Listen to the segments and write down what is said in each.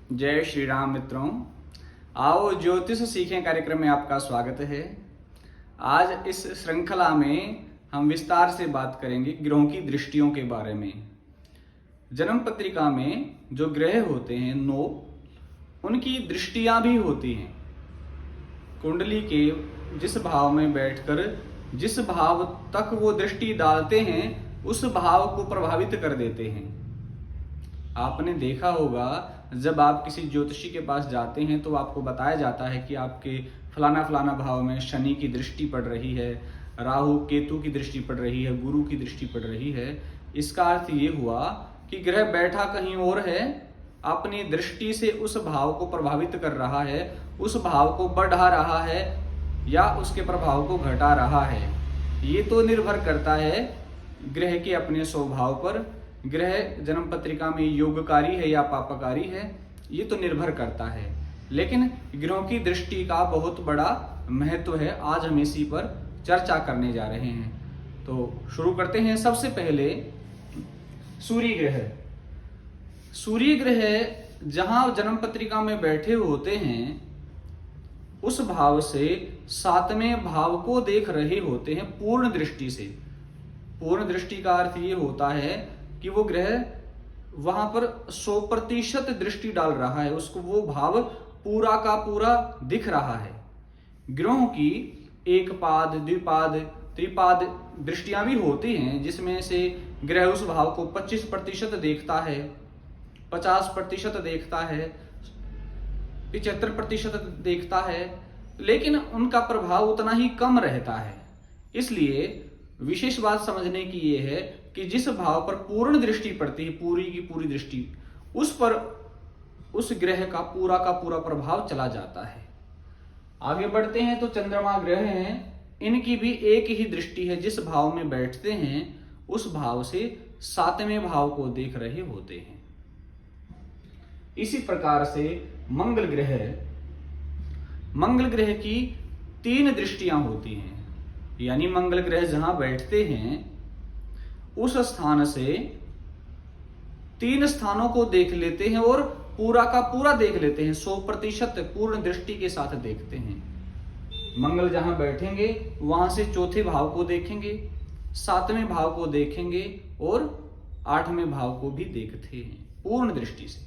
जय श्री राम मित्रों। आओ ज्योतिष सीखें कार्यक्रम में आपका स्वागत है। आज इस श्रृंखला में हम विस्तार से बात करेंगे ग्रहों की दृष्टियों के बारे में। जन्म पत्रिका में जो ग्रह होते हैं 9, उनकी दृष्टियां भी होती हैं। कुंडली के जिस भाव में बैठकर जिस भाव तक वो दृष्टि डालते हैं उस भाव को प्रभावित कर देते हैं। आपने देखा होगा जब आप किसी ज्योतिषी के पास जाते हैं तो आपको बताया जाता है कि आपके फलाना फलाना भाव में शनि की दृष्टि पड़ रही है, राहु केतु की दृष्टि पड़ रही है, गुरु की दृष्टि पड़ रही है। इसका अर्थ ये हुआ कि ग्रह बैठा कहीं और है, अपनी दृष्टि से उस भाव को प्रभावित कर रहा है, उस भाव को बढ़ा रहा है या उसके प्रभाव को घटा रहा है। ये तो निर्भर करता है ग्रह के अपने स्वभाव पर। ग्रह जन्म पत्रिका में योगकारी है या पापकारी है, ये तो निर्भर करता है, लेकिन ग्रहों की दृष्टि का बहुत बड़ा महत्व है। आज हम इसी पर चर्चा करने जा रहे हैं, तो शुरू करते हैं। सबसे पहले सूर्य ग्रह। सूर्य ग्रह जहां जन्म पत्रिका में बैठे होते हैं उस भाव से 7वें भाव को देख रहे होते हैं पूर्ण दृष्टि से। पूर्ण दृष्टि का अर्थ ये होता है कि वो ग्रह वहां पर 100% दृष्टि डाल रहा है, उसको वो भाव पूरा का पूरा दिख रहा है। ग्रहों की एक पाद, द्विपाद, त्रिपाद दृष्टियां भी होती हैं, जिसमें से ग्रह उस भाव को 25% देखता है, 50% देखता है, 75% देखता है, लेकिन उनका प्रभाव उतना ही कम रहता है। इसलिए विशेष बात समझने की यह है कि जिस भाव पर पूर्ण दृष्टि पड़ती है, पूरी की पूरी दृष्टि, उस पर उस ग्रह का पूरा प्रभाव चला जाता है। आगे बढ़ते हैं तो चंद्रमा ग्रह हैं, इनकी भी एक ही दृष्टि है। जिस भाव में बैठते हैं उस भाव से 7वें भाव को देख रहे होते हैं। इसी प्रकार से मंगल ग्रह की 3 दृष्टियां होती हैं, यानी मंगल ग्रह जहां बैठते हैं उस स्थान से 3 स्थानों को देख लेते हैं और पूरा का पूरा देख लेते हैं, 100% पूर्ण दृष्टि के साथ देखते हैं। मंगल जहां बैठेंगे वहां से 4थे भाव को देखेंगे, 7वें भाव को देखेंगे और 8वें भाव को भी देखते हैं पूर्ण दृष्टि से।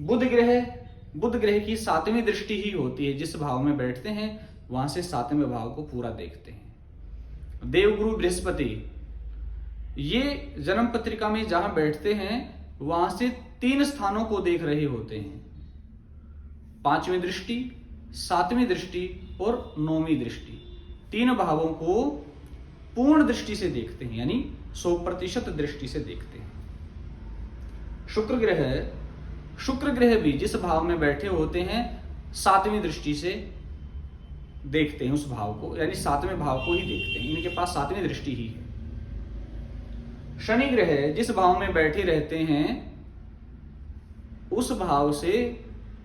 बुध ग्रह की 7वीं दृष्टि ही होती है। जिस भाव में बैठते हैं वहां से 7वें भाव को पूरा देखते हैं। देवगुरु बृहस्पति, ये जन्म पत्रिका में जहां बैठते हैं वहां से 3 स्थानों को देख रहे होते हैं, 5वीं दृष्टि, 7वीं दृष्टि और 9वीं दृष्टि। 3 भावों को पूर्ण दृष्टि से देखते हैं, यानी 100% दृष्टि से देखते हैं। शुक्र ग्रह भी जिस भाव में बैठे होते हैं 7वीं दृष्टि से देखते हैं उस भाव को, यानी 7वें भाव को ही देखते हैं, इनके पास 7वीं दृष्टि ही है। शनि ग्रह जिस भाव में बैठे रहते हैं उस भाव से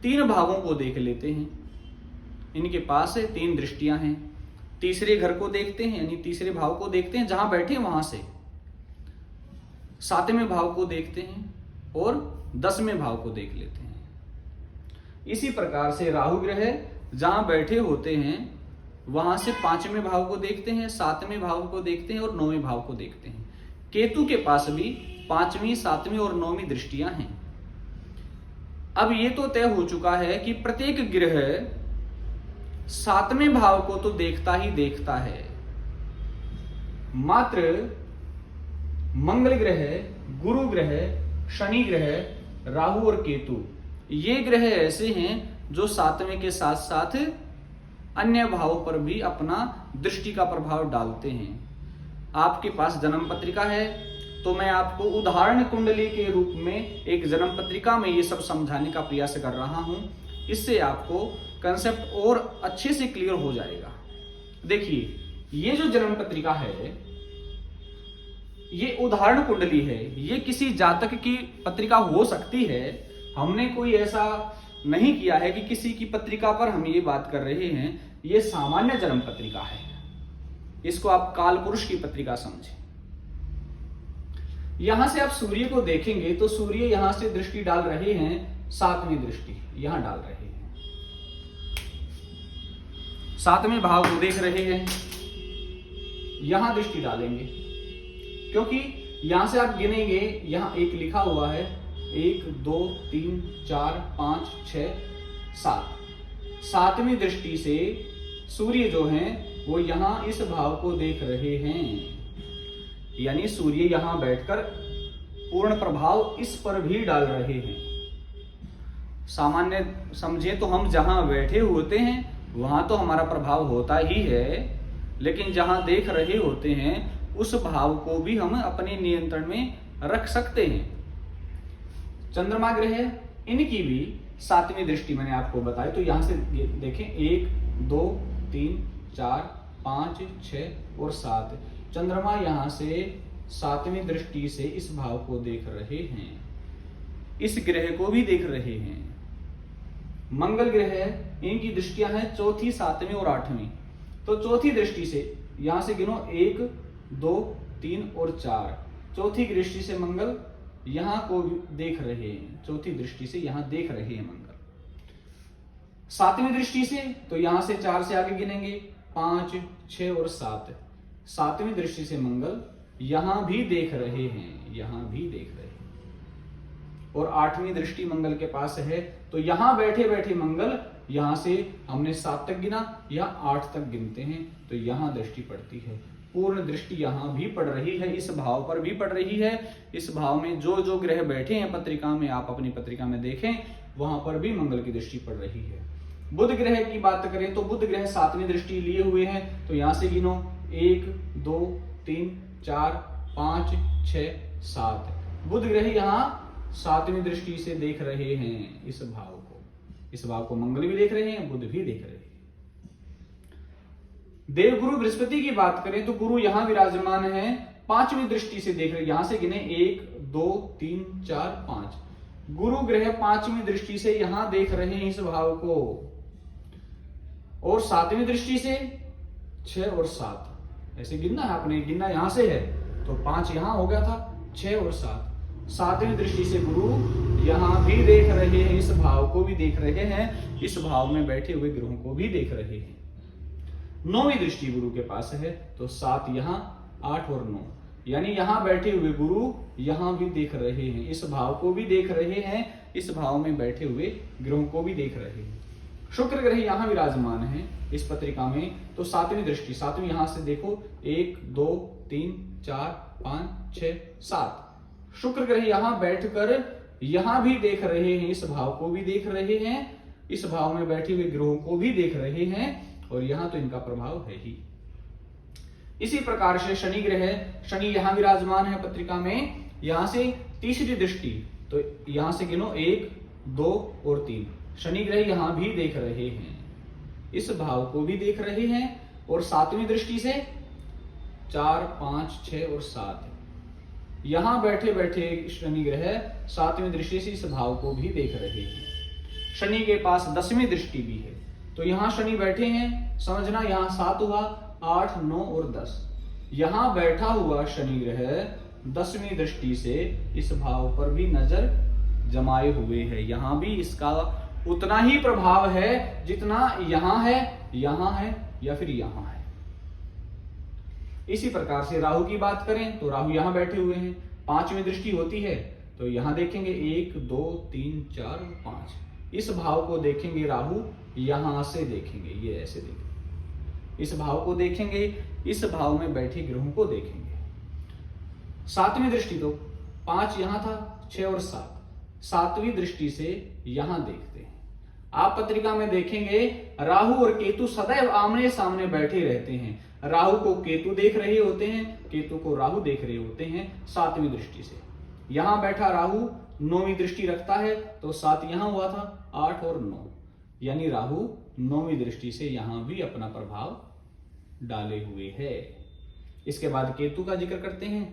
3 भावों को देख लेते हैं, इनके पास 3 दृष्टियां हैं। तीसरे घर को देखते हैं, यानी तीसरे भाव को देखते हैं जहां बैठे वहां से 7वें भाव को देखते हैं और 10वें भाव को देख लेते हैं। इसी प्रकार से राहु ग्रह जहां बैठे होते हैं वहां से 5वें भाव को देखते हैं, 7वें भाव को देखते हैं और 9वें भाव को देखते हैं। केतु के पास भी 5वीं, 7वीं और 9वीं दृष्टियां हैं। अब ये तो तय हो चुका है कि प्रत्येक ग्रह 7वें भाव को तो देखता ही देखता है। मात्र मंगल ग्रह, गुरु ग्रह, शनि ग्रह, राहु और केतु, ये ग्रह ऐसे हैं जो 7वें के साथ साथ अन्य भावों पर भी अपना दृष्टि का प्रभाव डालते हैं। आपके पास जन्म पत्रिका है तो मैं आपको उदाहरण कुंडली के रूप में एक जन्म पत्रिका में ये सब समझाने का प्रयास कर रहा हूं, इससे आपको कंसेप्ट और अच्छे से क्लियर हो जाएगा। देखिए, ये जो जन्म पत्रिका है ये उदाहरण कुंडली है, ये किसी जातक की पत्रिका हो सकती है। हमने कोई ऐसा नहीं किया है कि किसी की पत्रिका पर हम ये बात कर रहे हैं। ये सामान्य जन्म पत्रिका है, इसको आप काल पुरुष की पत्रिका समझें। यहां से आप सूर्य को देखेंगे तो सूर्य यहां से दृष्टि डाल रहे हैं सातवीं दृष्टि यहां डाल रहे हैं, सातवें भाव को देख रहे हैं, यहां दृष्टि डालेंगे, क्योंकि यहां से आप गिनेंगे, यहां एक लिखा हुआ है 1 2 3 4 5 6 7, सातवीं दृष्टि से सूर्य जो है वो यहां इस भाव को देख रहे हैं, यानी सूर्य यहां बैठकर पूर्ण प्रभाव इस पर भी डाल रहे हैं। सामान्य समझे तो हम जहां बैठे होते हैं वहां तो हमारा प्रभाव होता ही है, लेकिन जहां देख रहे होते हैं उस भाव को भी हम अपने नियंत्रण में रख सकते हैं। चंद्रमा ग्रह इनकी भी सातवीं दृष्टि मैंने आपको बताई, तो यहां से देखें 1 2 3 4 5 6 और 7, चंद्रमा यहां से सातवीं दृष्टि से इस भाव को देख रहे हैं, इस ग्रह को भी देख रहे हैं। मंगल ग्रह इनकी दृष्टियां हैं चौथी, सातवीं और आठवीं, तो चौथी दृष्टि से यहां से गिनो 1 2 3 और 4, चौथी दृष्टि से मंगल यहां को देख रहे हैं, चौथी दृष्टि से यहां देख रहे हैं मंगल। सातवीं दृष्टि से तो यहां से 4 से आगे गिनेंगे 5 6 और 7, सातवीं दृष्टि से मंगल यहां भी देख रहे हैं, यहां भी देख रहे हैं। और आठवीं दृष्टि मंगल के पास है, तो यहां बैठे बैठे मंगल, यहां से हमने 7 तक गिना, यहां 8 तक गिनते हैं, तो यहां दृष्टि पड़ती है। पूर्ण दृष्टि यहां भी पड़ रही है, इस भाव पर भी पड़ रही है। इस भाव में जो जो ग्रह बैठे हैं पत्रिका में, आप अपनी पत्रिका में देखें, वहां पर भी मंगल की दृष्टि पड़ रही है। बुध ग्रह की बात करें तो बुध ग्रह सातवीं दृष्टि लिए हुए हैं, तो यहां से गिनो 1 2 3 4 5 6 7, बुध ग्रह यहां सातवीं दृष्टि से देख रहे हैं इस भाव को, इस भाव को मंगल भी देख रहे हैं, बुध भी देख रहे हैं। देवगुरु बृहस्पति की बात करें तो गुरु यहां विराजमान है, पांचवी दृष्टि से देख रहे हैं, यहां से गिने 1 2 3 4 5, गुरु ग्रह पांचवी दृष्टि से यहां देख रहे हैं इस भाव को, और सातवीं दृष्टि से 6 और 7, ऐसे गिनना है आपने, गिनना यहां से है तो 5 यहां हो गया था, 6 और 7, सातवीं दृष्टि से गुरु यहां भी देख रहे हैं, इस भाव को भी देख रहे हैं, इस भाव में बैठे हुए ग्रहों को भी देख रहे हैं। नौवीं दृष्टि गुरु के पास है, तो 7 यहां 8 और 9, यानी यहां बैठे हुए गुरु यहां भी देख रहे हैं, इस भाव को भी देख रहे हैं, इस भाव में बैठे हुए ग्रहों को भी देख रहे हैं। शुक्र ग्रह यहां विराजमान है इस पत्रिका में, तो सातवीं दृष्टि, सातवीं यहां से देखो 1 2 3 4 5 6 7, शुक्र ग्रह यहां बैठकर यहां भी देख रहे हैं, इस भाव को भी देख रहे हैं, इस भाव में बैठे हुए ग्रहों को भी देख रहे हैं, और यहां तो इनका प्रभाव है ही। इसी प्रकार से शनि ग्रह, शनि यहां विराजमान है पत्रिका में, यहां से तीसरी दृष्टि, तो यहां से गिनो 1 2 और 3, शनि ग्रह यहां भी देख रहे हैं, इस भाव को भी देख रहे हैं, और सातवीं दृष्टि से 4 5 6 और 7, यहां बैठे बैठे शनि ग्रह सातवीं दृष्टि से इस भाव को भी देख रहे हैं। शनि के पास 10वीं दृष्टि भी है, तो यहां शनि बैठे हैं, समझना यहां 7 हुआ, 8 9 और 10, यहां बैठा हुआ शनि ग्रह 10वीं दृष्टि से इस भाव पर भी नजर जमाए हुए है, यहां भी इसका उतना ही प्रभाव है जितना यहां है या फिर यहां है। इसी प्रकार से राहु की बात करें तो राहु यहां बैठे हुए हैं, पांचवी दृष्टि होती है, तो यहां देखेंगे 1 2 3 4 5, इस भाव को देखेंगे राहु, यहां से देखेंगे, ये ऐसे देखेंगे, इस भाव को देखेंगे, इस भाव में बैठे ग्रहों को देखेंगे। सातवीं दृष्टि तो 5 यहां था, 6 और 7, सातवीं दृष्टि से यहां देखते हैं। आप पत्रिका में देखेंगे राहु और केतु सदैव आमने सामने बैठे रहते हैं, राहु को केतु देख रहे होते हैं, केतु को राहु देख रहे होते हैं सातवीं दृष्टि से। यहां बैठा राहु 9वीं दृष्टि रखता है, तो 7 यहां हुआ था, 8 और 9, यानी राहु 9वीं दृष्टि से यहां भी अपना प्रभाव डाले हुए है। इसके बाद केतु का जिक्र करते हैं,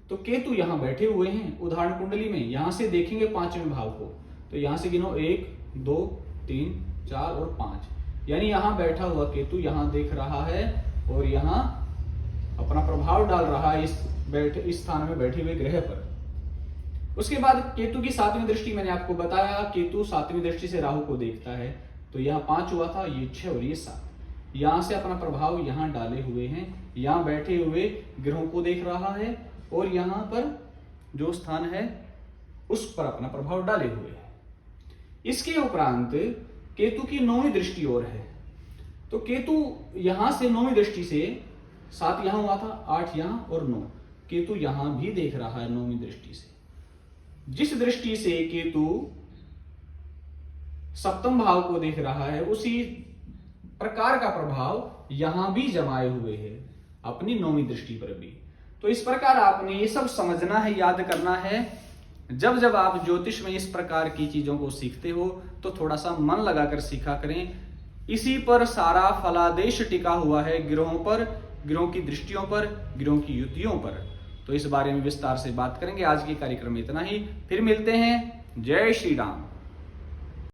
तो केतु यहां बैठे हुए हैं उदाहरण कुंडली में, यहां से देखेंगे 5वें भाव को, तो यहां से गिनो 1 2 3 4 और 5, यानी यहां बैठा हुआ केतु यहां देख रहा है और यहां अपना प्रभाव डाल रहा है इस स्थान में बैठे हुए ग्रह पर। उसके बाद केतु की 7वीं दृष्टि, मैंने आपको बताया केतु 7वीं दृष्टि से राहु को देखता है। तो यह 5 हुआ था, ये 6 और ये 7। यहां से अपना प्रभाव यहां डाले हुए हैं, यहां बैठे हुए ग्रहों को देख रहा है और यहां पर जो स्थान है उस पर अपना प्रभाव डाले हुए है। इसके उपरांत केतु की 9वीं दृष्टि और है। तो केतु यहां से 9वीं दृष्टि से 7 यहां हुआ था, 8 यहां और 9, केतु यहां भी देख रहा है 9वीं दृष्टि से। जिस दृष्टि से केतु सप्तम भाव को देख रहा है उसी प्रकार का प्रभाव यहां भी जमाए हुए है अपनी 9वीं दृष्टि पर भी। तो इस प्रकार आपने ये सब समझना है, याद करना है। जब जब आप ज्योतिष में इस प्रकार की चीजों को सीखते हो तो थोड़ा सा मन लगाकर सीखा करें। इसी पर सारा फलादेश टिका हुआ है, ग्रहों पर, ग्रहों की दृष्टियों पर, ग्रहों की युतियों पर। तो इस बारे में विस्तार से बात करेंगे। आज के कार्यक्रम में इतना ही, फिर मिलते हैं। जय श्री राम।